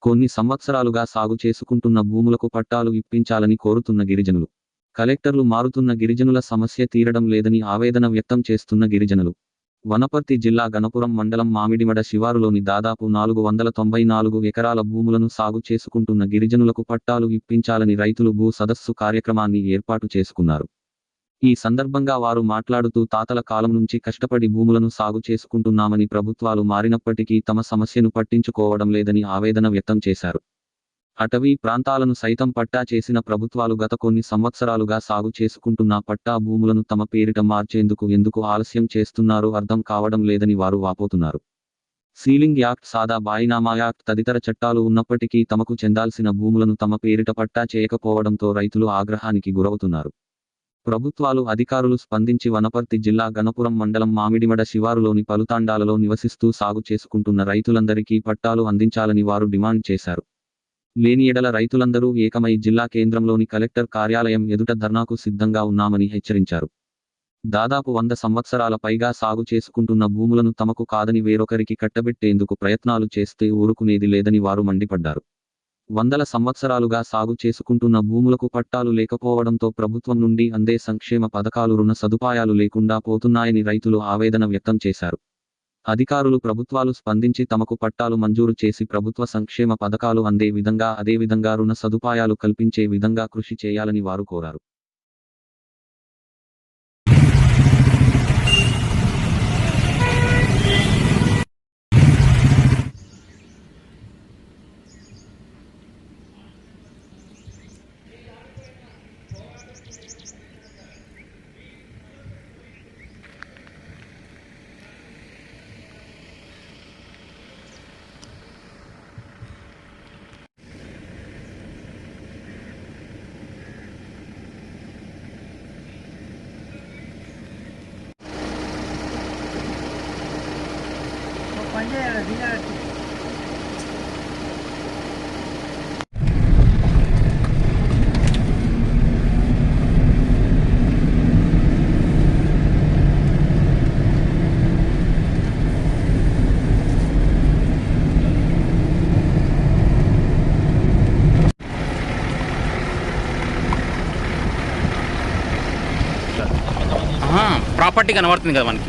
కొన్ని సంవత్సరాలుగా సాగు చేసుకుంటున్న భూములకు పట్టాలు ఇప్పించాలని కోరుతున్న గిరిజనులు. కలెక్టర్లు మారుతున్న గిరిజనుల సమస్య తీరడం లేదని ఆవేదన వ్యక్తం చేస్తున్న గిరిజనులు. వనపర్తి జిల్లా గణపురం మండలం మామిడిమడ శివారులోని దాదాపు 494 ఎకరాల భూములను సాగు చేసుకుంటున్న గిరిజనులకు పట్టాలు ఇప్పించాలని రైతులు భూ సదస్సు కార్యక్రమాన్ని ఏర్పాటు చేసుకున్నారు. ఈ సందర్భంగా వారు మాట్లాడుతూ తాతల కాలం నుంచి కష్టపడి భూములను సాగు చేసుకుంటున్నామని ప్రభుత్వాలు మారినప్పటికీ తమ సమస్యను పట్టించుకోవడం లేదని ఆవేదన వ్యక్తం చేశారు. అటవీ ప్రాంతాలను సైతం పట్టా చేసిన ప్రభుత్వాలు గత కొన్ని సంవత్సరాలుగా సాగు చేసుకుంటున్న పట్టా భూములను తమ పేరిట మార్చేందుకు ఎందుకు ఆలస్యం చేస్తున్నారో అర్థం కావడం లేదని వారు వాపోతున్నారు. సీలింగ్ యాక్ట్, సాదా బాయినామా యాక్ట్ తదితర చట్టాలు ఉన్నప్పటికీ తమకు చెందాల్సిన భూములను తమ పేరిట పట్టా చేయకపోవడంతో రైతులు ఆగ్రహానికి గురవుతున్నారు. ప్రభుత్వాలు, అధికారులు స్పందించి వనపర్తి జిల్లా గణపురం మండలం మామిడిమడ శివారులోని పలుతాండాలలో నివసిస్తూ సాగు చేసుకుంటున్న రైతులందరికీ పట్టాలు అందించాలని వారు డిమాండ్ చేశారు. లేని ఎడల రైతులందరూ ఏకమై జిల్లా కేంద్రంలోని కలెక్టర్ కార్యాలయం ఎదుట ధర్నాకు సిద్ధంగా ఉన్నామని హెచ్చరించారు. దాదాపు 100 సంవత్సరాల పైగా సాగు చేసుకుంటున్న భూములను తమకు కాదని వేరొకరికి కట్టబెట్టేందుకు ప్రయత్నాలు చేస్తే ఊరుకునేది లేదని వారు మండిపడ్డారు. 100 సంవత్సరాలుగా సాగు చేసుకుంటున్న భూములకు పట్టాలు లేకపోవడంతో ప్రభుత్వం నుండి అందే సంక్షేమ పథకాలు, రుణ సదుపాయాలు లేకుండా పోతున్నాయని రైతులు ఆవేదన వ్యక్తం చేశారు. అధికారులు, ప్రభుత్వాలు స్పందించి తమకు పట్టాలు మంజూరు చేసి ప్రభుత్వ సంక్షేమ పథకాలు అందే విధంగా, అదేవిధంగా రుణ సదుపాయాలు కల్పించే విధంగా కృషి చేయాలని వారు కోరారు. ప్రాపర్టీ కనబడుతుంది కదా మనకి.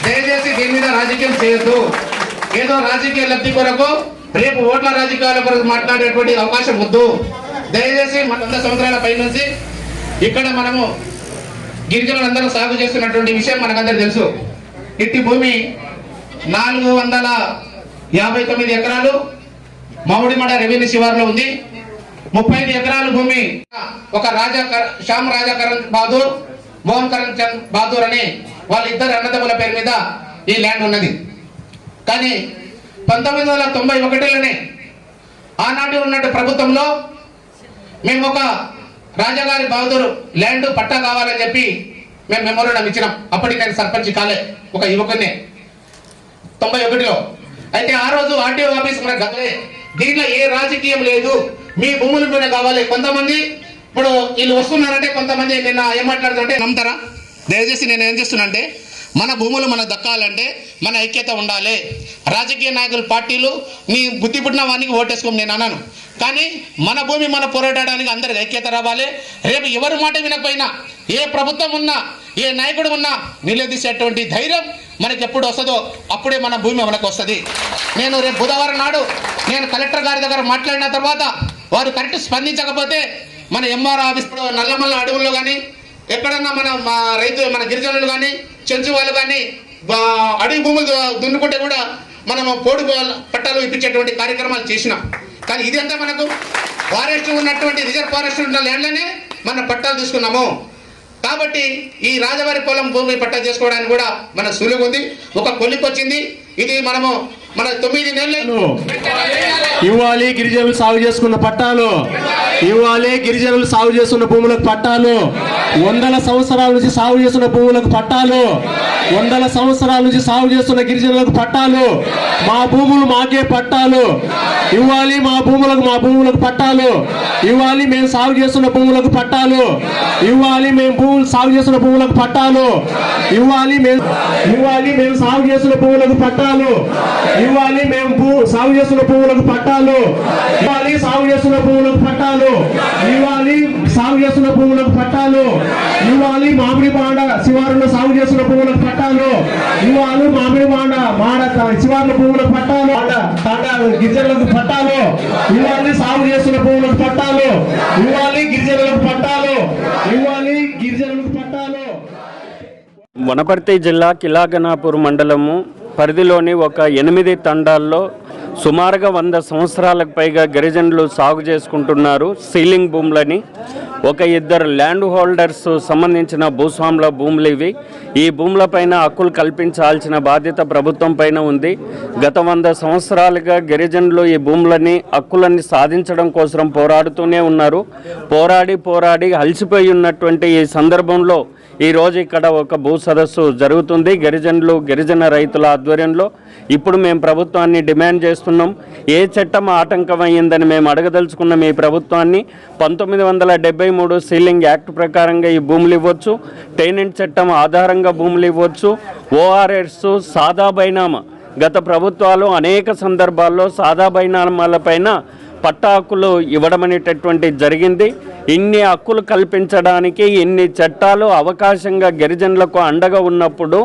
దయచేసి దీని మీద రాజకీయం చేయొద్దు. ఏదో రాజకీయ లబ్ధి కొరకు రేపు ఓట్ల రాజకీయాల కొరకు మాట్లాడేటువంటి అవకాశం వద్దు. దయచేసి మన 100 సంవత్సరాల పై నుంచి ఇక్కడ మనము గిరిజనులందరూ సాగు చేస్తున్నటువంటి విషయం మనకందరూ తెలుసు. ఇట్టి భూమి 459 ఎకరాలు మామిడిమడ రెవెన్యూ శివారులో ఉంది. 35 ఎకరాల భూమి ఒక శ్యామ్ రాజా కరణ్ బహదూర్, మోహన్ కరణ్ చంద్ బహదూర్ అని వాళ్ళిద్దరు అన్నదమ్ముల పేరు మీద ఈ ల్యాండ్ ఉన్నది. కానీ 1991లోనే ఆనాటి ఉన్నట్టు ప్రభుత్వంలో మేము ఒక రాజాగారి బహదూర్ ల్యాండ్ పట్టా కావాలని చెప్పి మేము మెమోరాండం ఇచ్చినాం. అప్పటికి నేను సర్పంచ్ కాలే, ఒక యువకునే 91లో. అయితే ఆ రోజు ఆర్టీఓ ఆఫీస్ మనకు గతలే, దీంట్లో ఏ రాజకీయం లేదు, మీ భూములతోనే కావాలి. కొంతమంది ఇప్పుడు వీళ్ళు వస్తున్నారంటే కొంతమంది నిన్న ఏం మాట్లాడుతుంటే నమ్ముతారా? దయచేసి నేను ఏం చేస్తున్నా అంటే, మన భూములు మనకు దక్కాలంటే మన ఐక్యత ఉండాలి. రాజకీయ నాయకులు, పార్టీలు నీ బుద్ధి పుట్టిన వానికి ఓటేసుకోమని నేను అన్నాను. కానీ మన భూమి మన పోరాడడానికి అందరికి ఐక్యత రావాలి. రేపు ఎవరి మాట వినకపోయినా, ఏ ప్రభుత్వం ఉన్నా, ఏ నాయకుడు ఉన్నా నిలదీసేటువంటి ధైర్యం మనకి ఎప్పుడు వస్తుందో అప్పుడే మన భూమి మనకు వస్తుంది. నేను రేపు బుధవారం నాడు నేను కలెక్టర్ గారి దగ్గర మాట్లాడిన తర్వాత వారు కరెక్ట్ స్పందించకపోతే మన ఎంఆర్ ఆఫీస్ నల్లమల్ల అడవుల్లో కానీ ఎక్కడన్నా మన రైతు, మన గిరిజనులు కానీ, చెంచు వాళ్ళు కానీ అడవి భూములు దున్నుకుంటే కూడా మనం పోడు పట్టాలు ఇప్పించేటువంటి కార్యక్రమాలు చేసినాం. కానీ ఇదంతా మనకు ఫారెస్ట్ ఉన్నటువంటి రిజర్వ్ ఫారెస్ట్ ఉన్న ల్యాండ్లోనే మనం పట్టాలు తీసుకున్నాము. కాబట్టి ఈ రాజవారి పొలం భూమి పట్టా చేసుకోవడానికి కూడా మన సులువు ఉంది. ఒక కొలికి వచ్చింది. ఇది మనము మన 9 నెలలు ఇవ్వాలి. గిరిజనులు సాగు చేసుకున్న పట్టాలు ఇవ్వాలి గిరిజనులు సాగు చేస్తున్న భూములకు పట్టాలు, వందల సంవత్సరాల నుంచి సాగు చేస్తున్న భూములకు పట్టాలు, వందల సంవత్సరాల నుంచి సాగు చేస్తున్న గిరిజనులకు పట్టాలు, మా భూములు మాకే పట్టాలు ఇవ్వాలి, మా భూములకు పట్టాలు ఇవ్వాలి, మేము సాగు చేస్తున్న భూములకు పట్టాలు ఇవ్వాలి, మేము భూములు సాగు చేస్తున్న భూములకు పట్టాలు ఇవ్వాలి, మేము సాగు చేస్తున్న భూములకు పట్టాలు ఇవ్వాలి, మేము సాగు చేస్తున్న భూములకు పట్టాలు ఇవ్వాలి, సాగు చేస్తున్న భూములకు పట్టాలు ఇవ్వాలి, సాగు చేస్తున్న భూములకు పట్టాలు ఇవ్వాలి, మామిడి బాండ శివారులో సాగు చేస్తున్న భూములకు పట్టాలు ఇవ్వాలి, మామిడి బాండ మాడ శివారుల భూములకు పట్టాలు, గిరిజనులకు పట్టాలు ఇవ్వాలి, సాగు చేస్తున్న భూములకు పట్టాలు ఇవ్వాలి, గిరిజనులకు పట్టాలు ఇవ్వాలి, గిరిజనులకు పట్టాలు. వనపర్తి జిల్లా కిలాగనాపూర్ మండలము పరిధిలోని ఒక 8 తండాల్లో సుమారుగా 100 సంవత్సరాలకు పైగా గిరిజనులు సాగు చేసుకుంటున్నారు సీలింగ్ భూములని. ఒక 2 ల్యాండ్ హోల్డర్స్ సంబంధించిన భూస్వాముల భూములు ఇవి. ఈ భూములపైన హక్కులు కల్పించాల్సిన బాధ్యత ప్రభుత్వం పైన ఉంది. గత 100 సంవత్సరాలుగా గిరిజనులు ఈ భూములని హక్కులన్నీ సాధించడం కోసం పోరాడుతూనే ఉన్నారు. పోరాడి అలసిపోయి ఉన్నటువంటి ఈ సందర్భంలో ఈరోజు ఇక్కడ ఒక భూ సదస్సు జరుగుతుంది గిరిజన రైతుల ఆధ్వర్యంలో. ఇప్పుడు మేము ప్రభుత్వాన్ని డిమాండ్ చేస్తున్నాం. ఏ చట్టం ఆటంకమైందని మేము అడగదలుచుకున్నాం ఈ ప్రభుత్వాన్ని. 1973 సీలింగ్ యాక్ట్ ప్రకారంగా ఈ భూములు ఇవ్వచ్చు, టెనెంట్ చట్టం ఆధారంగా భూములు ఇవ్వచ్చు, ఓఆర్ఎస్ సాదా బైనామా. గత ప్రభుత్వాలు అనేక సందర్భాల్లో సాదా బైనామాలపైన పట్టా హక్కులు ఇవ్వడం అనేటటువంటి జరిగింది. ఇన్ని హక్కులు కల్పించడానికి ఇన్ని చట్టాలు అవకాశంగా గిరిజనులకు అండగా ఉన్నప్పుడు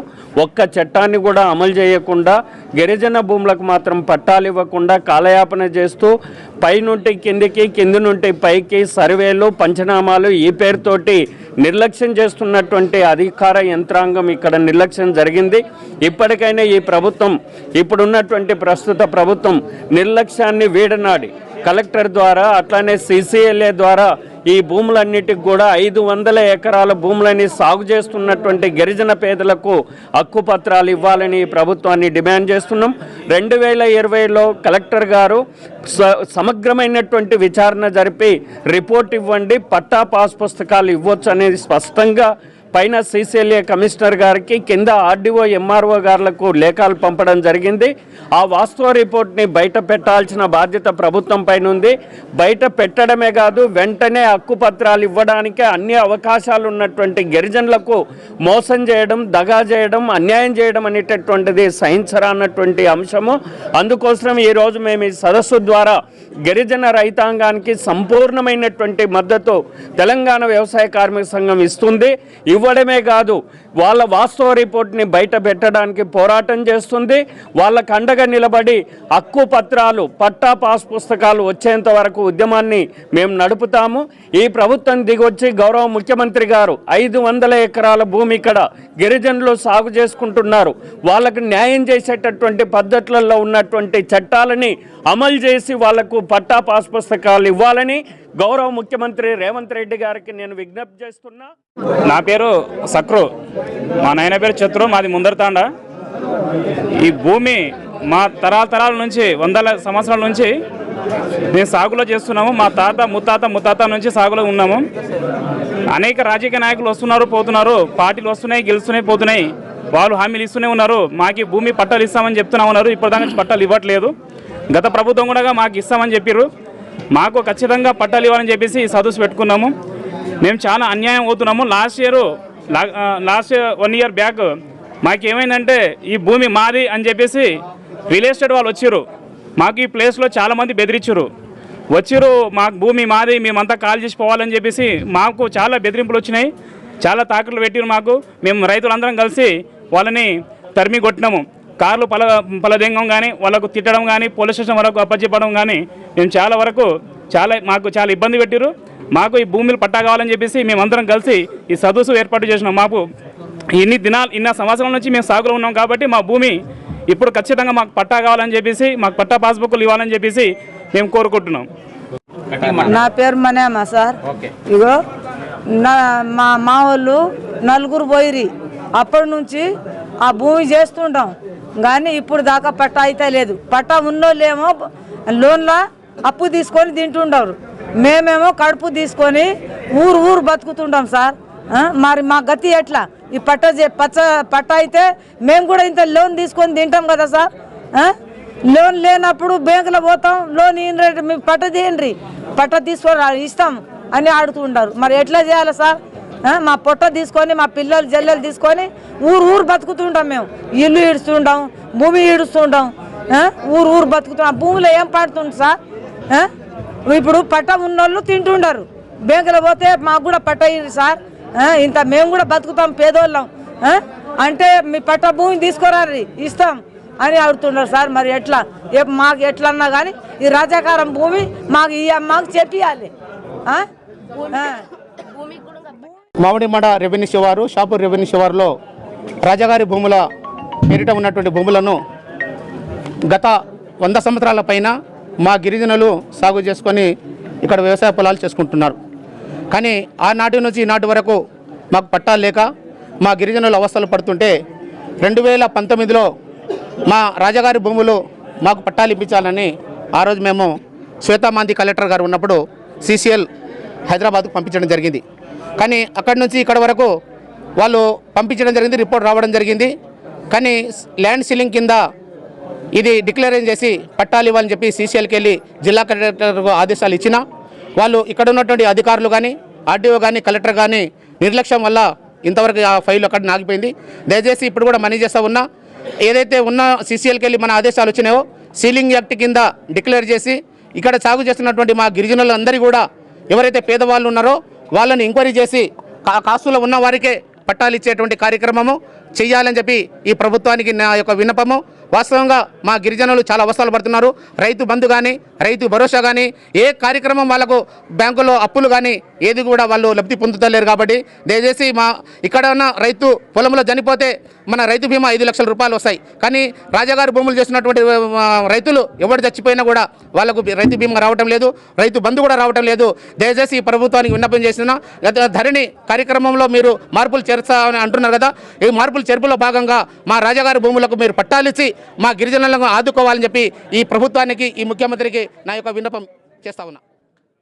ఒక్క చట్టాన్ని కూడా అమలు చేయకుండా గిరిజన భూములకు మాత్రం పట్టాలు ఇవ్వకుండా కాలయాపన చేస్తూ పైనుంటి కిందికి, కింది నుండి పైకి సర్వేలు, పంచనామాలు ఈ పేరుతోటి నిర్లక్ష్యం చేస్తున్నటువంటి అధికార యంత్రాంగం ఇక్కడ నిర్లక్ష్యం జరిగింది. ఇప్పటికైనా ఈ ప్రభుత్వం, ఇప్పుడున్నటువంటి ప్రస్తుత ప్రభుత్వం నిర్లక్ష్యాన్ని వీడనాడి కలెక్టర్ ద్వారా అట్లానే CCLA ద్వారా ఈ భూములన్నిటికి కూడా 500 ఎకరాల భూములని సాగు చేస్తున్నటువంటి గిరిజన పేదలకు హక్కు పత్రాలు ఇవ్వాలని ప్రభుత్వాన్ని డిమాండ్ చేస్తున్నాం. 2020లో కలెక్టర్ గారు సమగ్రమైనటువంటి విచారణ జరిపి రిపోర్ట్ ఇవ్వండి, పట్టా పాస్ పుస్తకాలు ఇవ్వచ్చు అనేది స్పష్టంగా పైన CCLA కమిషనర్ గారికి, కింద RDO MRO గారులకు లేఖలు పంపడం జరిగింది. ఆ వాస్తవ రిపోర్ట్ని బయట పెట్టాల్సిన బాధ్యత ప్రభుత్వం పైన ఉంది. బయట పెట్టడమే కాదు, వెంటనే హక్కు పత్రాలు ఇవ్వడానికి అన్ని అవకాశాలు ఉన్నటువంటి గిరిజనులకు మోసం చేయడం, దగా చేయడం, అన్యాయం చేయడం అనేటటువంటిది సహించరానటువంటి అంశము. అందుకోసం ఈరోజు మేము ఈ సదస్సు ద్వారా గిరిజన రైతాంగానికి సంపూర్ణమైనటువంటి మద్దతు తెలంగాణ వ్యవసాయ కార్మిక సంఘం ఇస్తుంది. ఇవ్వడమే కాదు, వాళ్ళ వాస్తవ రిపోర్ట్ని బయట పెట్టడానికి పోరాటం చేస్తుంది. వాళ్ళకు అండగా నిలబడి హక్కు పత్రాలు, పట్టా పాస్ పుస్తకాలు వచ్చేంత వరకు ఉద్యమాన్ని మేము నడుపుతాము. ఈ ప్రభుత్వం దిగొచ్చి గౌరవ ముఖ్యమంత్రి గారు 500 ఎకరాల భూమి ఇక్కడ గిరిజనులు సాగు చేసుకుంటున్నారు, వాళ్ళకు న్యాయం చేసేటటువంటి పద్ధతులలో ఉన్నటువంటి చట్టాలని అమలు చేసి వాళ్లకు పట్టా పాస్ పుస్తకాలు ఇవ్వాలని గౌరవ ముఖ్యమంత్రి రేవంత్ రెడ్డి గారికి నేను విజ్ఞప్తి చేస్తున్నా. నా పేరు సక్రు, మా నాయన పేరు చత్రు, మాది ముందరతాండ. ఈ భూమి మా తరాల నుంచి 100 సంవత్సరాల నుంచి మేము సాగులో చేస్తున్నాము. మా తాత ముత్తాత నుంచి సాగులో ఉన్నాము. అనేక రాజకీయ నాయకులు వస్తున్నారు, పోతున్నారు, పార్టీలు వస్తున్నాయి, గెలుస్తున్నాయి, పోతున్నాయి. వాళ్ళు హామీలు ఇస్తూనే ఉన్నారు, మాకు భూమి పట్టాలు ఇస్తామని చెప్తున్నా ఉన్నారు. ఇప్పటిదాకా పట్టాలు ఇవ్వట్లేదు. గత ప్రభుత్వం కూడా మాకు ఇస్తామని చెప్పారు. మాకు ఖచ్చితంగా పట్టాలు ఇవ్వాలని చెప్పేసి సదస్సు పెట్టుకున్నాము. మేము చాలా అన్యాయం అవుతున్నాము. లాస్ట్ 1 ఇయర్ బ్యాక్ మాకేమైందంటే ఈ భూమి మాది అని చెప్పేసి రియల్ ఎస్టేట్ వాళ్ళు వచ్చారు. మాకు ఈ ప్లేస్లో చాలామంది బెదిరించారు. మాకు భూమి మాది, మేమంతా కాల్ చేసి పోవాలని చెప్పేసి మాకు చాలా బెదిరింపులు వచ్చినాయి, చాలా తాకట్లు పెట్టారు మాకు. మేము రైతులందరం కలిసి వాళ్ళని తరిమి కొట్టినాము. కార్లు పలదెంగం కానీ, వాళ్ళకు తిట్టడం కానీ, పోలీస్ స్టేషన్ వరకు అప్పచెప్పడం కానీ మేము మాకు చాలా ఇబ్బంది పెట్టారు. మాకు ఈ భూములు పట్టా కావాలని చెప్పేసి మేమందరం కలిసి ఈ సదస్సు ఏర్పాటు చేసినాం. మాకు ఇన్ని సంవత్సరాల నుంచి మేము సాగులో ఉన్నాం కాబట్టి మా భూమి ఇప్పుడు ఖచ్చితంగా మాకు పట్టా కావాలని చెప్పేసి, మాకు పట్టా పాస్బుక్లు ఇవ్వాలని చెప్పేసి మేము కోరుకుంటున్నాం. నా పేరు మనేమా సార్. ఇగో మా వాళ్ళు 4 పోయిరి. అప్పటి నుంచి ఆ భూమి చేస్తుంటాం కానీ ఇప్పుడు దాకా పట్టా అయితే లేదు. పట్టా ఉన్నోళ్ళేమో లోన్లో అప్పు తీసుకొని తింటుండరు. మేమేమో కడుపు తీసుకొని ఊరు బతుకుతుంటాం సార్. మరి మా గతి ఎట్లా? ఈ పట్ట అయితే మేము కూడా ఇంత లోన్ తీసుకొని తింటాం కదా సార్. లోన్ లేనప్పుడు బ్యాంకులో పోతాం, లోన్ ఇయ్యండి, మీ పట్ట తీయండి, పట్ట తీసుకొని ఇస్తాం అని ఆడుతుంటారు. మరి ఎట్లా చేయాలి సార్? మా పొట్ట తీసుకొని మా పిల్లలు జల్లెలు తీసుకొని ఊరు బతుకుతుంటాం. మేము ఇల్లు ఈడుస్తుంటాం, భూమి ఈడుస్తుంటాం, ఊరు బతుకుతున్నాం. భూమిలో ఏం పడుతుంది సార్? ఇప్పుడు పట్ట ఉన్నోళ్ళు తింటుండారు, బ్యాంకులో పోతే మాకు కూడా పట్ట అయ్యింది సార్, ఇంత మేము కూడా బతుకుతాం పేదోళ్ళం అంటే మీ పట్ట భూమి తీసుకురారి ఇస్తాం అని అడుగుతున్నారు సార్. మరి ఎట్లా? మాకు ఎట్లన్నా కానీ ఈ రాజాకారం భూమి మాకు చెప్పియాలి. మామిడిమడ రెవెన్యూ శివారు, షాపూర్ రెవెన్యూ శివారులో రాజాగారి భూముల పేరిట ఉన్నటువంటి భూములను గత 100 సంవత్సరాల పైన మా గిరిజనులు సాగు చేసుకొని ఇక్కడ వ్యవసాయ పొలాలు చేసుకుంటున్నారు. కానీ ఆనాటి నుంచి ఈనాటి వరకు మాకు పట్టాలు లేక మా గిరిజనులు అవస్థలు పడుతుంటే 2019లో మా రాజాగారి భూములు మాకు పట్టాలు ఇప్పించాలని ఆ రోజు మేము శ్వేతామాంది కలెక్టర్ గారు ఉన్నప్పుడు CCL హైదరాబాద్కు పంపించడం జరిగింది. కానీ అక్కడి నుంచి ఇక్కడ వరకు వాళ్ళు పంపించడం జరిగింది, రిపోర్ట్ రావడం జరిగింది. కానీ ల్యాండ్ సీలింగ్ కింద ఇది డిక్లరేషన్ చేసి పట్టాలు ఇవ్వాలని చెప్పి CCLకి వెళ్ళి జిల్లా కలెక్టర్కు ఆదేశాలు ఇచ్చినా వాళ్ళు ఇక్కడ ఉన్నటువంటి అధికారులు కానీ RDO కానీ కలెక్టర్ కానీ నిర్లక్ష్యం వల్ల ఇంతవరకు ఆ ఫైల్ అక్కడ ఆగిపోయింది. దయచేసి ఇప్పుడు కూడా మనీ చేస్తూ ఉన్నా, ఏదైతే ఉన్న CCLకి వెళ్ళి మన ఆదేశాలు వచ్చినాయో సీలింగ్ యాక్ట్ కింద డిక్లేర్ చేసి ఇక్కడ సాగు చేస్తున్నటువంటి మా గిరిజనులందరూ కూడా ఎవరైతే పేదవాళ్ళు ఉన్నారో వాళ్ళని ఎంక్వైరీ చేసి కాస్తులో ఉన్న వారికే పట్టాలు ఇచ్చేటువంటి కార్యక్రమము చేయాలని చెప్పి ఈ ప్రభుత్వానికి నా యొక్క విన్నపము. వాస్తవంగా మా గిరిజనులు చాలా అవస్థలు పడుతున్నారు. రైతు బంధు కానీ రైతు భరోసా కానీ ఏ కార్యక్రమం వాళ్ళకు బ్యాంకులో అప్పులు కానీ ఏది కూడా వాళ్ళు లబ్ధి పొందుతలేరు. కాబట్టి దయచేసి మా ఇక్కడ ఉన్న రైతు పొలంలో చనిపోతే మన రైతు బీమా 5 లక్షల రూపాయలు వస్తాయి. కానీ రాజాగారి భూములు చేసినటువంటి రైతులు ఎవరు చచ్చిపోయినా కూడా వాళ్ళకు రైతు బీమా రావటం లేదు, రైతు బంధు కూడా రావటం లేదు. దయచేసి ఈ ప్రభుత్వానికి విన్నపం చేసిన ధరణి కార్యక్రమంలో మీరు మార్పులు చేర్చా అని అంటున్నారు కదా, ఈ మార్పులు చేర్పులో భాగంగా మా రాజాగారి భూములకు మీరు పట్టాలిచ్చి మా గిరిజనులను ఆదుకోవాలని చెప్పి ఈ ప్రభుత్వానికి ఈ ముఖ్యమంత్రికి నా యొక్క విన్నపం చేస్తా ఉన్నా.